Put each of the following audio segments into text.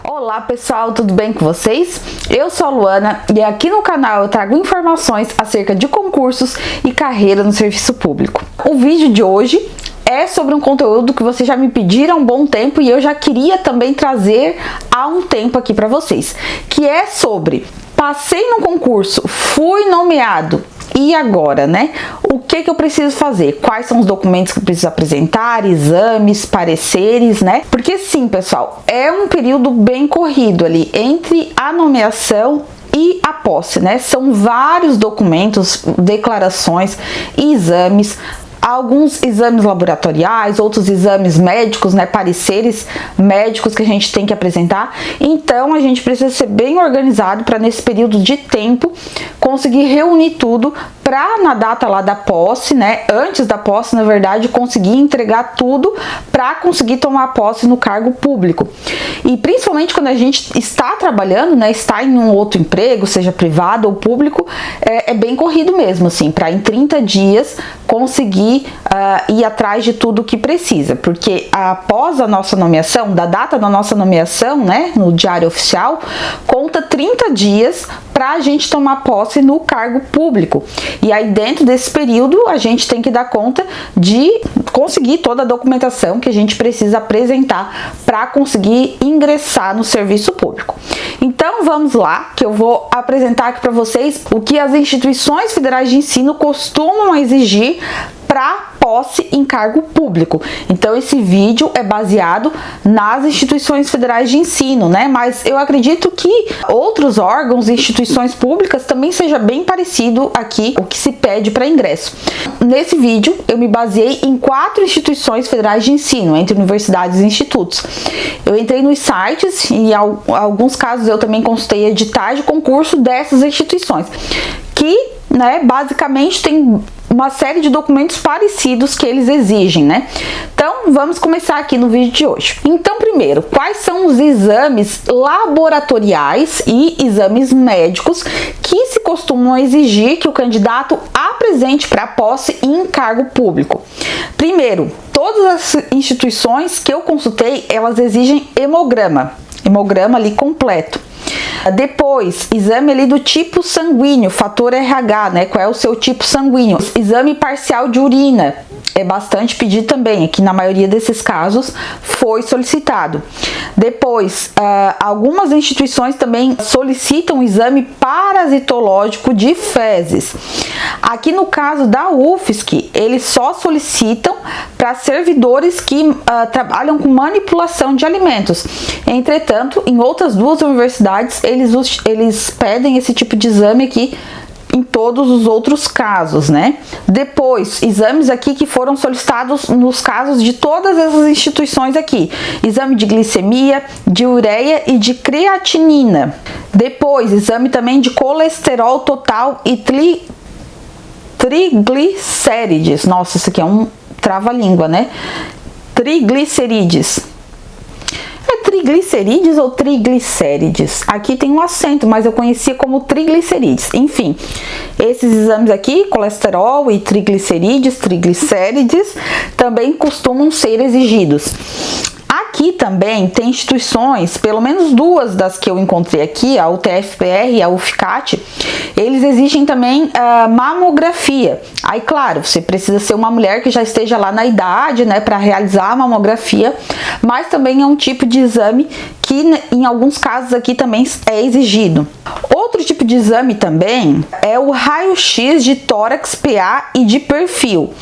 Olá pessoal, tudo bem com vocês? Eu sou a Luana e aqui no canal eu trago informações acerca de concursos e carreira no serviço público. O vídeo de hoje é sobre um conteúdo que vocês já me pediram há um bom tempo e eu já queria também trazer há um tempo aqui para vocês, que é sobre passei no concurso, fui nomeado. E agora, né? O que eu preciso fazer? Quais são os documentos que eu preciso apresentar? Exames, pareceres, né? Porque sim, pessoal, é um período bem corrido ali entre a nomeação e a posse, né? São vários documentos, declarações, exames, alguns exames laboratoriais, outros exames médicos, né, pareceres médicos que a gente tem que apresentar. Então a gente precisa ser bem organizado para nesse período de tempo conseguir reunir tudo para na data lá da posse, né, antes da posse, na verdade, conseguir entregar tudo para conseguir tomar posse no cargo público. E principalmente quando a gente está trabalhando, né, está em um outro emprego, seja privado ou público, é bem corrido mesmo, assim, para em 30 dias conseguir ir atrás de tudo que precisa, porque após a nossa nomeação, da data da nossa nomeação, né, no Diário Oficial, conta 30 dias para a gente tomar posse no cargo público. E aí dentro desse período a gente tem que dar conta de conseguir toda a documentação que a gente precisa apresentar para conseguir ingressar no serviço público. Então vamos lá, que eu vou apresentar aqui para vocês o que as instituições federais de ensino costumam exigir para posse em cargo público. Então esse vídeo é baseado nas instituições federais de ensino, né? Mas eu acredito que outros órgãos e instituições públicas também seja bem parecido aqui o que se pede para ingresso. Nesse vídeo eu me baseei em 4 instituições federais de ensino, entre universidades e institutos. Eu entrei nos sites e em alguns casos eu também consultei editais de concurso dessas instituições, que, né, basicamente tem uma série de documentos parecidos que eles exigem, né? Então, vamos começar aqui no vídeo de hoje. Então, primeiro, quais são os exames laboratoriais e exames médicos que se costumam exigir que o candidato apresente para posse em cargo público? Primeiro, todas as instituições que eu consultei, elas exigem hemograma ali completo. Depois, exame ali do tipo sanguíneo, fator RH, né? Qual é o seu tipo sanguíneo? Exame parcial de urina, é bastante pedido também, aqui na maioria desses casos foi solicitado. Depois, algumas instituições também solicitam exame parasitológico de fezes. Aqui no caso da UFSC, eles só solicitam para servidores que trabalham com manipulação de alimentos. Entretanto, em outras 2 universidades, eles pedem esse tipo de exame aqui em todos os outros casos, né? Depois, exames aqui que foram solicitados nos casos de todas essas instituições aqui. Exame de glicemia, de ureia e de creatinina. Depois, exame também de colesterol total e triglicérides. Nossa, isso aqui é um trava-língua, né? Triglicerídeos. Triglicerídeos ou triglicérides? Aqui tem um acento, mas eu conhecia como triglicerídeos. Enfim, esses exames aqui, colesterol e triglicérides, também costumam ser exigidos. Aqui também tem instituições, pelo menos 2 das que eu encontrei aqui, a UTF-PR e a UFCAT, eles exigem também mamografia. Aí, claro, você precisa ser uma mulher que já esteja lá na idade, né, para realizar a mamografia, mas também é um tipo de exame que em alguns casos aqui também é exigido. Outro tipo de exame também é o raio-x de tórax, PA e de perfil.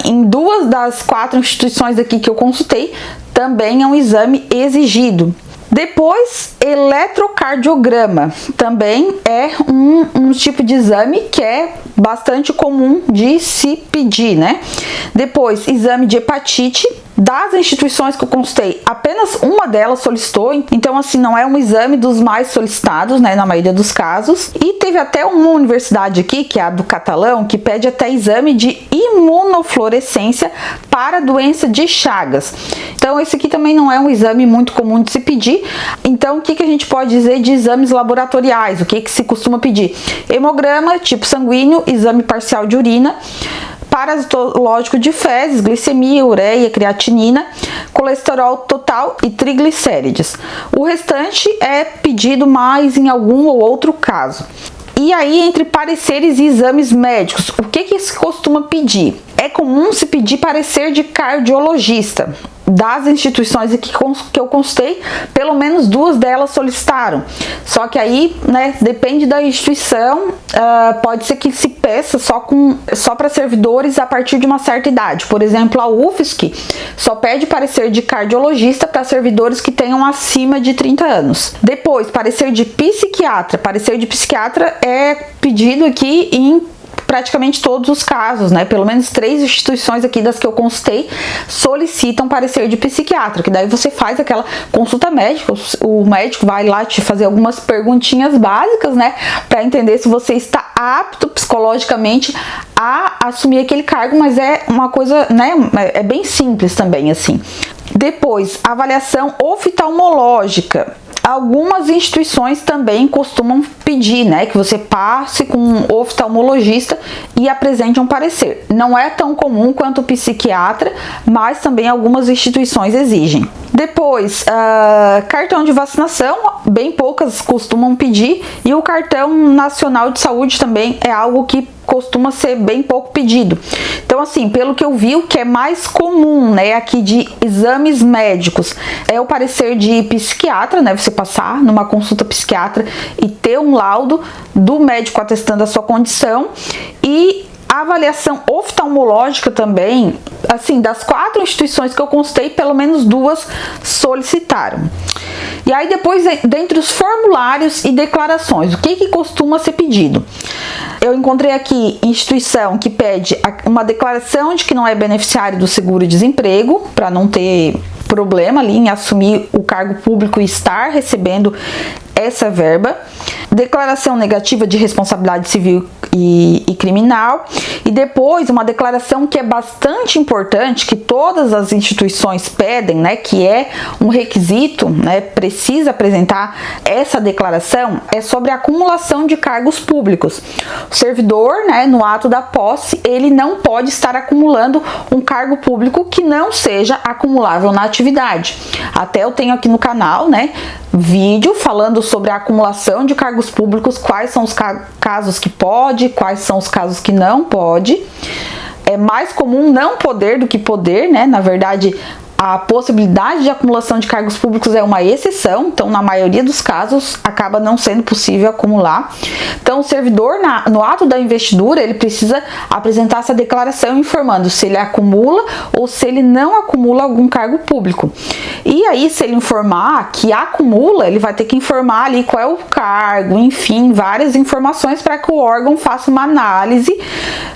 Em 2 das 4 instituições aqui que eu consultei, também é um exame exigido. Depois, eletrocardiograma, também é um tipo de exame que é bastante comum de se pedir, né? Depois, exame de hepatite. Das instituições que eu consultei, apenas uma delas solicitou, então assim, não é um exame dos mais solicitados, né, na maioria dos casos. E teve até uma universidade aqui, que é a do Catalão, que pede até exame de imunofluorescência para a doença de Chagas. Então esse aqui também não é um exame muito comum de se pedir. Então o que a gente pode dizer de exames laboratoriais? O que se costuma pedir? Hemograma, tipo sanguíneo, exame parcial de urina, parasitológico de fezes, glicemia, ureia, creatinina, colesterol total e triglicérides. O restante é pedido mais em algum ou outro caso. E aí, entre pareceres e exames médicos, o que se costuma pedir? É comum se pedir parecer de cardiologista. Das instituições aqui que eu consultei, pelo menos 2 delas solicitaram. Só que aí, né, depende da instituição, pode ser que se peça só para servidores a partir de uma certa idade. Por exemplo, a UFSC só pede parecer de cardiologista para servidores que tenham acima de 30 anos. Depois, parecer de psiquiatra. Parecer de psiquiatra é pedido aqui em praticamente todos os casos, né? Pelo menos 3 instituições aqui das que eu consultei solicitam parecer de psiquiatra, que daí você faz aquela consulta médica, o médico vai lá te fazer algumas perguntinhas básicas, né? Para entender se você está apto psicologicamente a assumir aquele cargo, mas é uma coisa, né? É bem simples também, assim. Depois, avaliação oftalmológica. Algumas instituições também costumam pedir, né, que você passe com um oftalmologista e apresente um parecer. Não é tão comum quanto o psiquiatra, mas também algumas instituições exigem. Depois, cartão de vacinação, bem poucas costumam pedir, e o cartão nacional de saúde também é algo que costuma ser bem pouco pedido. Então, assim, pelo que eu vi, o que é mais comum, né, aqui de exames médicos é o parecer de psiquiatra, né, você passar numa consulta psiquiatra e ter um laudo do médico atestando a sua condição, e a avaliação oftalmológica também, assim, das 4 instituições que eu consultei, pelo menos 2 solicitaram. E aí depois, dentre os formulários e declarações, o que costuma ser pedido? Eu encontrei aqui instituição que pede uma declaração de que não é beneficiário do seguro-desemprego, para não ter problema ali em assumir o cargo público e estar recebendo essa verba. Declaração negativa de responsabilidade civil e criminal, e depois uma declaração que é bastante importante, que todas as instituições pedem, né, que é um requisito, né, precisa apresentar essa declaração, é sobre a acumulação de cargos públicos. O servidor, né, no ato da posse, ele não pode estar acumulando um cargo público que não seja acumulável na atividade. Até eu tenho aqui no canal, né, vídeo falando sobre a acumulação de cargos públicos, quais são os casos que pode, quais são os casos que não pode. É mais comum não poder do que poder, né? Na verdade, a possibilidade de acumulação de cargos públicos é uma exceção, então na maioria dos casos acaba não sendo possível acumular. Então o servidor, no ato da investidura, ele precisa apresentar essa declaração informando se ele acumula ou se ele não acumula algum cargo público. E aí, se ele informar que acumula, ele vai ter que informar ali qual é o cargo, enfim, várias informações para que o órgão faça uma análise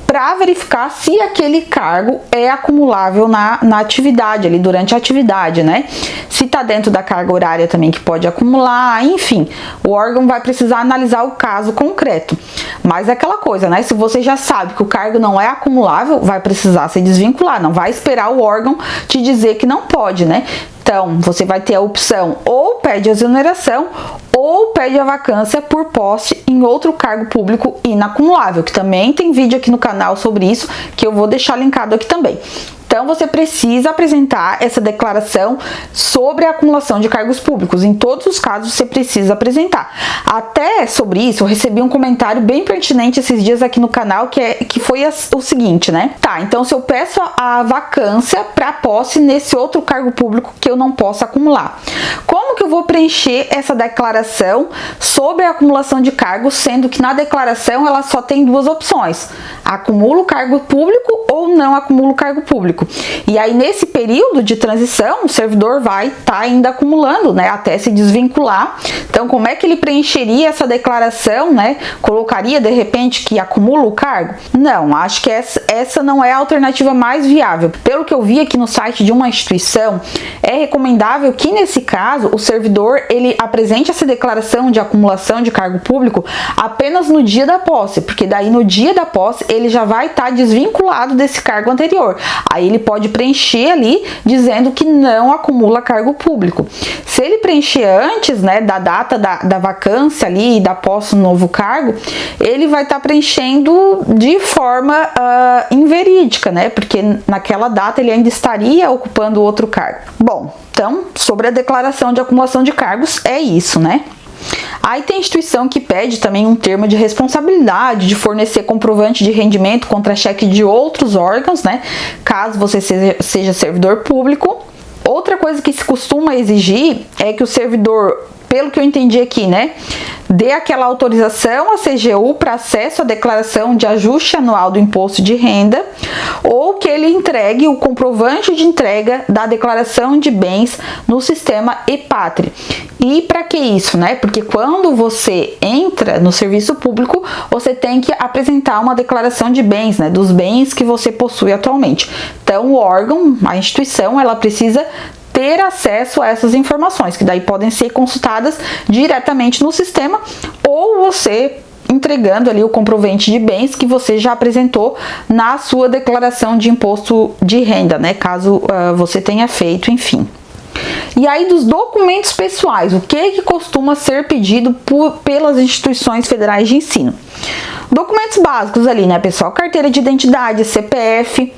para verificar se aquele cargo é acumulável na atividade, ali durante a atividade, né? Se está dentro da carga horária também que pode acumular, enfim, o órgão vai precisar analisar o caso concreto. Mas é aquela coisa, né? Se você já sabe que o cargo não é acumulável, vai precisar se desvincular, não vai esperar o órgão te dizer que não pode, né? Então, você vai ter a opção ou pede a exoneração ou pede a vacância por posse em outro cargo público inacumulável, que também tem vídeo aqui no canal sobre isso, que eu vou deixar linkado aqui também. Então, você precisa apresentar essa declaração sobre a acumulação de cargos públicos. Em todos os casos, você precisa apresentar. Até sobre isso, eu recebi um comentário bem pertinente esses dias aqui no canal, que foi o seguinte, né? Tá, então se eu peço a vacância para posse nesse outro cargo público que eu não posso acumular, como que eu vou preencher essa declaração sobre a acumulação de cargos, sendo que na declaração ela só tem 2 opções: acumulo cargo público ou não acumulo cargo público. E aí, nesse período de transição, o servidor vai estar ainda acumulando, né, até se desvincular. Então, como é que ele preencheria essa declaração, né? Colocaria, de repente, que acumula o cargo? Não, acho que essa não é a alternativa mais viável. Pelo que eu vi aqui no site de uma instituição, é recomendável que, nesse caso, o servidor, ele apresente essa declaração de acumulação de cargo público apenas no dia da posse, porque daí, no dia da posse, ele já vai estar desvinculado desse cargo anterior. Aí ele pode preencher ali dizendo que não acumula cargo público. Se ele preencher antes, né, da data da vacância ali e da posse no novo cargo, ele vai estar preenchendo de forma inverídica, né, porque naquela data ele ainda estaria ocupando outro cargo. Bom, então, sobre a declaração de acumulação de cargos, é isso, né? Aí tem instituição que pede também um termo de responsabilidade de fornecer comprovante de rendimento contra cheque de outros órgãos, né? Caso você seja servidor público. Outra coisa que se costuma exigir é que o servidor, pelo que eu entendi aqui, né, dê aquela autorização à CGU para acesso à declaração de ajuste anual do imposto de renda, ou que ele entregue o comprovante de entrega da declaração de bens no sistema ePátria. E para que isso, né? Porque quando você entra no serviço público, você tem que apresentar uma declaração de bens, né, dos bens que você possui atualmente. Então, o órgão, a instituição, ela precisa ter acesso a essas informações, que daí podem ser consultadas diretamente no sistema, ou você entregando ali o comprovante de bens que você já apresentou na sua declaração de imposto de renda, né, caso você tenha feito, enfim. E aí, dos documentos pessoais, o que costuma ser pedido pelas instituições federais de ensino? Documentos básicos ali, né, pessoal? Carteira de identidade, CPF.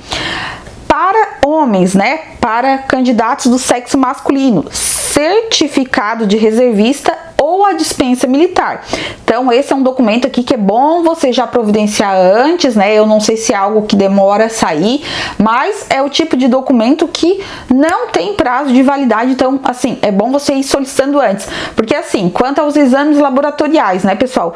Para homens, né, para candidatos do sexo masculino, certificado de reservista ou a dispensa militar. Então, esse é um documento aqui que é bom você já providenciar antes, né? Eu não sei se é algo que demora a sair, mas é o tipo de documento que não tem prazo de validade, então, assim, é bom você ir solicitando antes. Porque, assim, quanto aos exames laboratoriais, né, pessoal?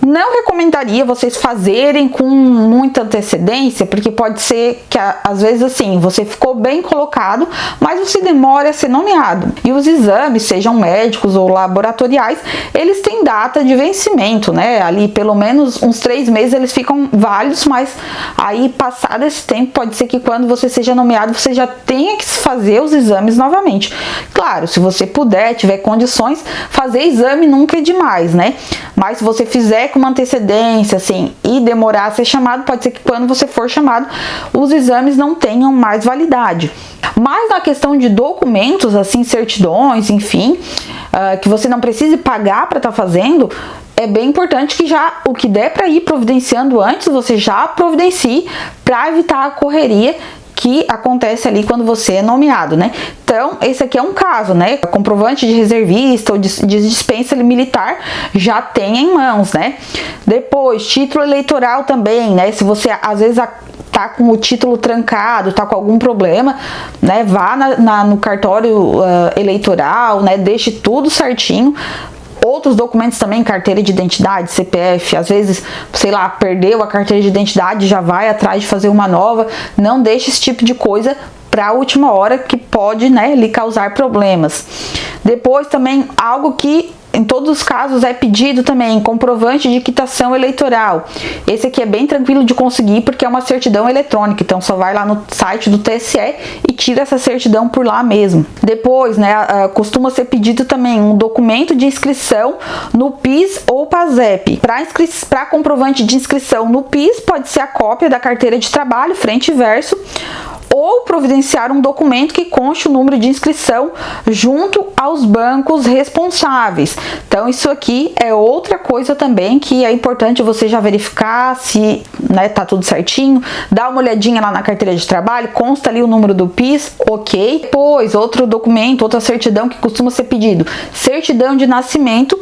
Não recomendaria vocês fazerem com muita antecedência, porque pode ser que às vezes assim, você ficou bem colocado, mas você demora a ser nomeado. E os exames, sejam médicos ou laboratoriais, eles têm data de vencimento, né? Ali pelo menos uns 3 meses eles ficam válidos, mas aí passado esse tempo, pode ser que quando você seja nomeado, você já tenha que fazer os exames novamente. Claro, se você puder, tiver condições, fazer exame nunca é demais, né? Mas se você fizer com uma antecedência, assim, e demorar a ser chamado, pode ser que quando você for chamado, os exames não tenham mais validade. Mas na questão de documentos, assim, certidões, enfim, que você não precise pagar para estar fazendo, é bem importante que já o que der para ir providenciando antes, você já providencie para evitar a correria que acontece ali quando você é nomeado, né? Então, esse aqui é um caso, né? Comprovante de reservista ou de dispensa militar já tem em mãos, né? Depois, título eleitoral também, né? Se você, às vezes, tá com o título trancado, tá com algum problema, né? Vá no cartório eleitoral, né? Deixe tudo certinho. Outros documentos também, carteira de identidade, CPF, às vezes, sei lá, perdeu a carteira de identidade, já vai atrás de fazer uma nova. Não deixe esse tipo de coisa para a última hora, que pode, né, lhe causar problemas. Depois também, algo que em todos os casos é pedido também, comprovante de quitação eleitoral. Esse aqui é bem tranquilo de conseguir, porque é uma certidão eletrônica, então só vai lá no site do TSE e tira essa certidão por lá mesmo. Depois, né, costuma ser pedido também um documento de inscrição no PIS ou PASEP. Para comprovante de inscrição no PIS, pode ser a cópia da carteira de trabalho, frente e verso, ou providenciar um documento que conste o número de inscrição junto aos bancos responsáveis. Então, isso aqui é outra coisa também que é importante você já verificar se, né, tá tudo certinho. Dá uma olhadinha lá na carteira de trabalho, consta ali o número do PIS, ok. Depois, outro documento, outra certidão que costuma ser pedido, certidão de nascimento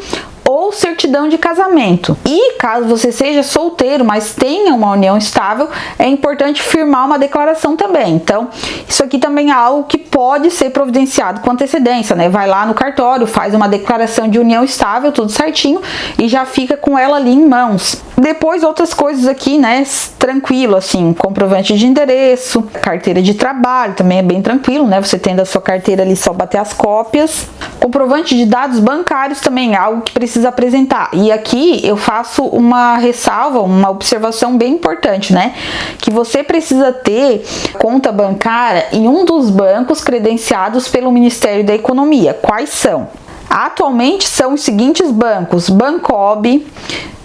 ou certidão de casamento. E caso você seja solteiro, mas tenha uma união estável, é importante firmar uma declaração também. Então, isso aqui também é algo que pode ser providenciado com antecedência, né? Vai lá no cartório, faz uma declaração de união estável, tudo certinho, e já fica com ela ali em mãos. Depois, outras coisas aqui, né, tranquilo, assim, comprovante de endereço, carteira de trabalho, também é bem tranquilo, né? Você tendo a sua carteira ali, só bater as cópias. Comprovante de dados bancários também é algo que precisa apresentar. E aqui eu faço uma ressalva, uma observação bem importante, né? Que você precisa ter conta bancária em um dos bancos credenciados pelo Ministério da Economia. Quais são? Atualmente são os seguintes bancos: Bancob,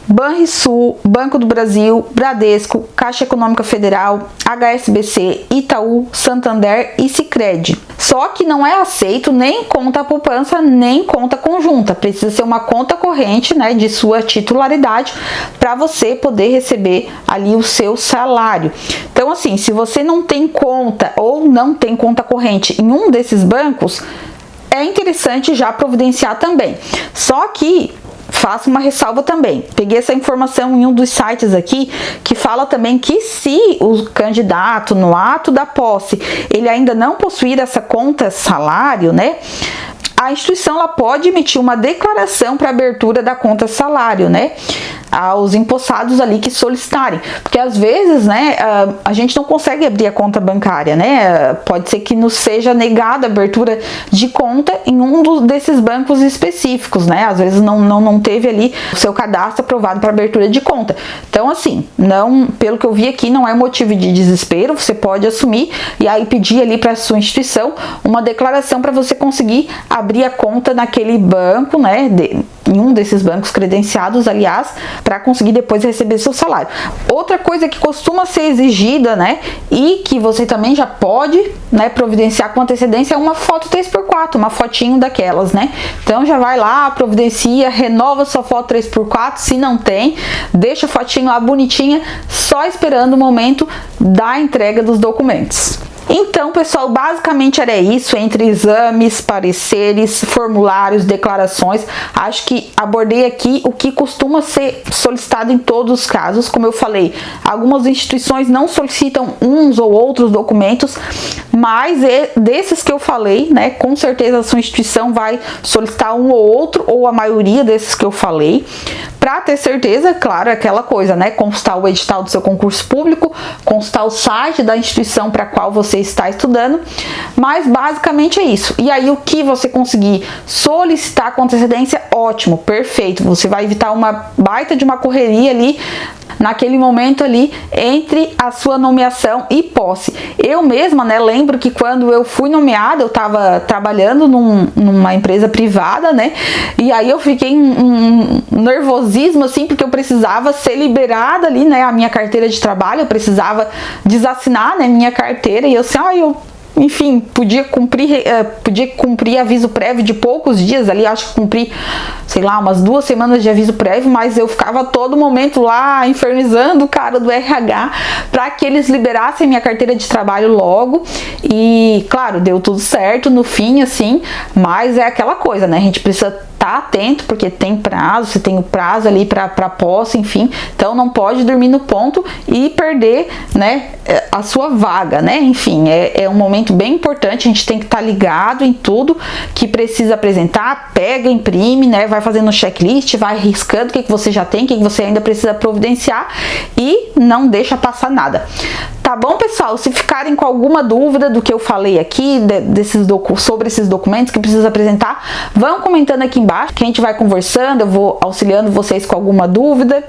Banrisul, Banco do Brasil, Bradesco, Caixa Econômica Federal, HSBC, Itaú, Santander e Sicredi. Só que não é aceito nem conta poupança, nem conta conjunta. Precisa ser uma conta corrente, né, de sua titularidade para você poder receber ali o seu salário. Então, assim, se você não tem conta ou não tem conta corrente em um desses bancos, é interessante já providenciar também. Só que faço uma ressalva também. Peguei essa informação em um dos sites aqui que fala também que se o candidato no ato da posse ele ainda não possuir essa conta salário, né, a instituição ela pode emitir uma declaração para abertura da conta salário, né, aos empossados ali que solicitarem, porque às vezes, né, a gente não consegue abrir a conta bancária, né, pode ser que nos seja negada a abertura de conta em um desses bancos específicos, né, às vezes não teve ali o seu cadastro aprovado para abertura de conta. Então, assim, não, pelo que eu vi aqui, não é motivo de desespero, você pode assumir e aí pedir ali para a sua instituição uma declaração para você conseguir abrir a conta naquele banco, né, em um desses bancos credenciados, aliás, para conseguir depois receber seu salário. Outra coisa que costuma ser exigida, né, e que você também já pode, né, providenciar com antecedência é uma foto 3x4, uma fotinho daquelas, né. Então já vai lá, providencia, renova sua foto 3x4, se não tem, deixa a fotinho lá bonitinha, só esperando o momento da entrega dos documentos. Então, pessoal, basicamente era isso, entre exames, pareceres, formulários, declarações. Acho que abordei aqui o que costuma ser solicitado em todos os casos. Como eu falei, algumas instituições não solicitam uns ou outros documentos, mas desses que eu falei, né, com certeza a sua instituição vai solicitar um ou outro, ou a maioria desses que eu falei. Para ter certeza, claro, aquela coisa, né, consultar o edital do seu concurso público, consultar o site da instituição para a qual você está estudando, mas basicamente é isso. E aí o que você conseguir solicitar com antecedência, ótimo, perfeito, você vai evitar uma baita de uma correria ali, naquele momento ali, entre a sua nomeação e posse. Eu mesma, né, lembro que quando eu fui nomeada, eu estava trabalhando numa empresa privada, né, e aí eu fiquei um nervosismo, assim, porque eu precisava ser liberada ali, né, a minha carteira de trabalho, eu precisava desassinar, né, minha carteira, e eu assim, enfim, podia cumprir aviso prévio de poucos dias ali, acho que cumpri, sei lá, umas 2 semanas de aviso prévio, mas eu ficava a todo momento lá infernizando o cara do RH para que eles liberassem minha carteira de trabalho logo. E claro, deu tudo certo no fim, assim, mas é aquela coisa, né, a gente precisa estar atento, porque tem prazo, você tem o prazo ali para posse, enfim, então não pode dormir no ponto e perder, né, a sua vaga, né, enfim, é um momento bem importante, a gente tem que estar ligado em tudo que precisa apresentar, pega, imprime, né, vai fazendo um checklist, vai riscando o que você já tem, o que você ainda precisa providenciar e não deixa passar nada. Tá bom, pessoal? Se ficarem com alguma dúvida do que eu falei aqui, sobre esses documentos que precisa apresentar, vão comentando aqui embaixo, que a gente vai conversando, eu vou auxiliando vocês com alguma dúvida.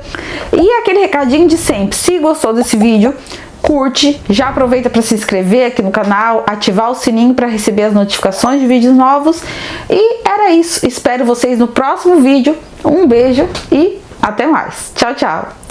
E aquele recadinho de sempre, se gostou desse vídeo, curte, já aproveita para se inscrever aqui no canal, ativar o sininho para receber as notificações de vídeos novos. E era isso, espero vocês no próximo vídeo. Um beijo e até mais. Tchau, tchau!